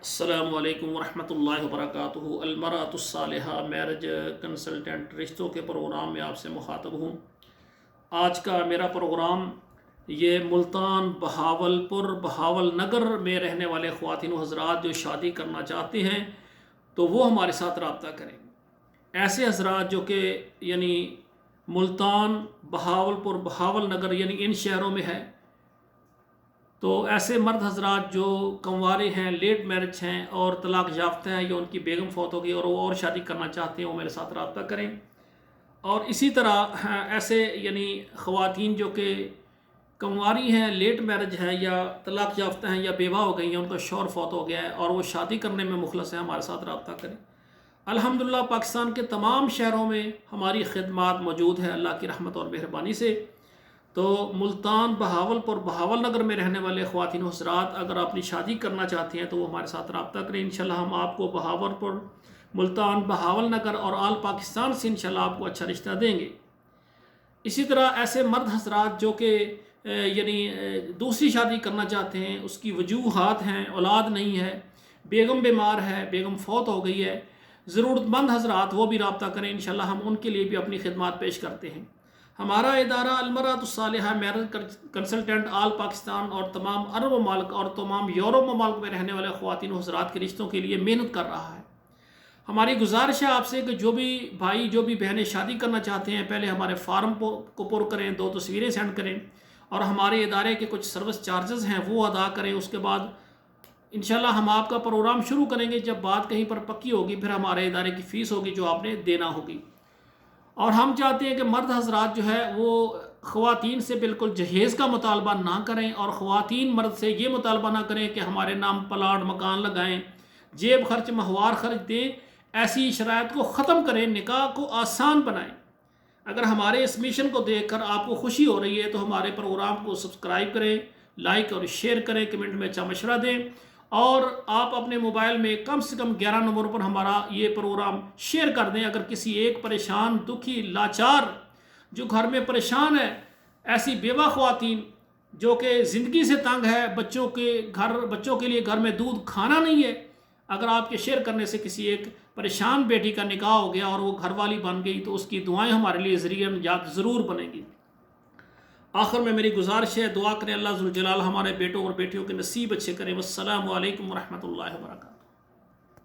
السلام علیکم ورحمۃ اللہ وبرکاتہ۔ المرأۃ الصالحہ میرج کنسلٹنٹ رشتوں کے پروگرام میں آپ سے مخاطب ہوں۔ آج کا میرا پروگرام یہ ملتان، بہاول نگر میں رہنے والے خواتین و حضرات جو شادی کرنا چاہتے ہیں تو وہ ہمارے ساتھ رابطہ کریں۔ ایسے حضرات جو کہ ملتان، بہاول نگر ان شہروں میں ہے، تو ایسے مرد حضرات جو کنوارے ہیں، لیٹ میرج ہیں اور طلاق یافتہ ہیں یا ان کی بیگم فوت ہو گئی اور وہ اور شادی کرنا چاہتے ہیں، وہ میرے ساتھ رابطہ کریں۔ اور اسی طرح ایسے خواتین جو کہ کنواری ہیں، لیٹ میرج ہیں یا طلاق یافتہ ہیں یا بیوہ ہو گئی ہیں، ان کا شوہر فوت ہو گیا ہے اور وہ شادی کرنے میں مخلص ہیں، ہمارے ساتھ رابطہ کریں۔ الحمدللہ پاکستان کے تمام شہروں میں ہماری خدمات موجود ہیں اللہ کی رحمت اور مہربانی سے۔ تو ملتان، بہاول نگر میں رہنے والے خواتین و حضرات اگر اپنی شادی کرنا چاہتے ہیں تو وہ ہمارے ساتھ رابطہ کریں۔ انشاءاللہ ہم آپ کو ملتان، بہاول نگر اور آل پاکستان سے انشاءاللہ آپ کو اچھا رشتہ دیں گے۔ اسی طرح ایسے مرد حضرات جو کہ دوسری شادی کرنا چاہتے ہیں، اس کی وجوہات ہیں، اولاد نہیں ہے، بیگم بیمار ہے، بیگم فوت ہو گئی ہے، ضرورت مند حضرات وہ بھی رابطہ کریں، انشاءاللہ ہم ان کے لیے بھی اپنی خدمات پیش کرتے ہیں۔ ہمارا ادارہ المرأۃ الصالحہ میرج کنسلٹنٹ آل پاکستان اور تمام عرب ممالک اور تمام یورپ ممالک میں رہنے والے خواتین و حضرات کے رشتوں کے لیے محنت کر رہا ہے۔ ہماری گزارش ہے آپ سے کہ جو بھی بھائی، جو بھی بہنیں شادی کرنا چاہتے ہیں، پہلے ہمارے فارم کو پر کریں، 2 تصویریں سینڈ کریں اور ہمارے ادارے کے کچھ سروس چارجز ہیں وہ ادا کریں۔ اس کے بعد انشاءاللہ ہم آپ کا پروگرام شروع کریں گے۔ جب بات کہیں پر پکی ہوگی پھر ہمارے ادارے کی فیس ہوگی جو آپ نے دینا ہوگی۔ اور ہم چاہتے ہیں کہ مرد حضرات جو ہے وہ خواتین سے بالکل جہیز کا مطالبہ نہ کریں اور خواتین مرد سے یہ مطالبہ نہ کریں کہ ہمارے نام پلاٹ مکان لگائیں، جیب خرچ ماہوار خرچ دیں۔ ایسی شرائط کو ختم کریں، نکاح کو آسان بنائیں۔ اگر ہمارے اس مشن کو دیکھ کر آپ کو خوشی ہو رہی ہے تو ہمارے پروگرام کو سبسکرائب کریں، لائک اور شیئر کریں، کمنٹ میں اچھا مشورہ دیں اور آپ اپنے موبائل میں کم سے کم 11 نمبر پر ہمارا یہ پروگرام شیئر کر دیں۔ اگر کسی ایک پریشان، دکھی، لاچار جو گھر میں پریشان ہے، ایسی بیوہ خواتین جو کہ زندگی سے تنگ ہے، بچوں کے لیے گھر میں دودھ کھانا نہیں ہے، اگر آپ کے شیئر کرنے سے کسی ایک پریشان بیٹی کا نکاح ہو گیا اور وہ گھر والی بن گئی تو اس کی دعائیں ہمارے لیے ذریعہ نجات ضرور بنیں گی۔ آخر میں میری گزارش ہے، دعا کریں اللہ ذوالجلال ہمارے بیٹوں اور بیٹیوں کے نصیب اچھے کریں۔ والسلام علیکم ورحمۃ اللہ وبرکاتہ۔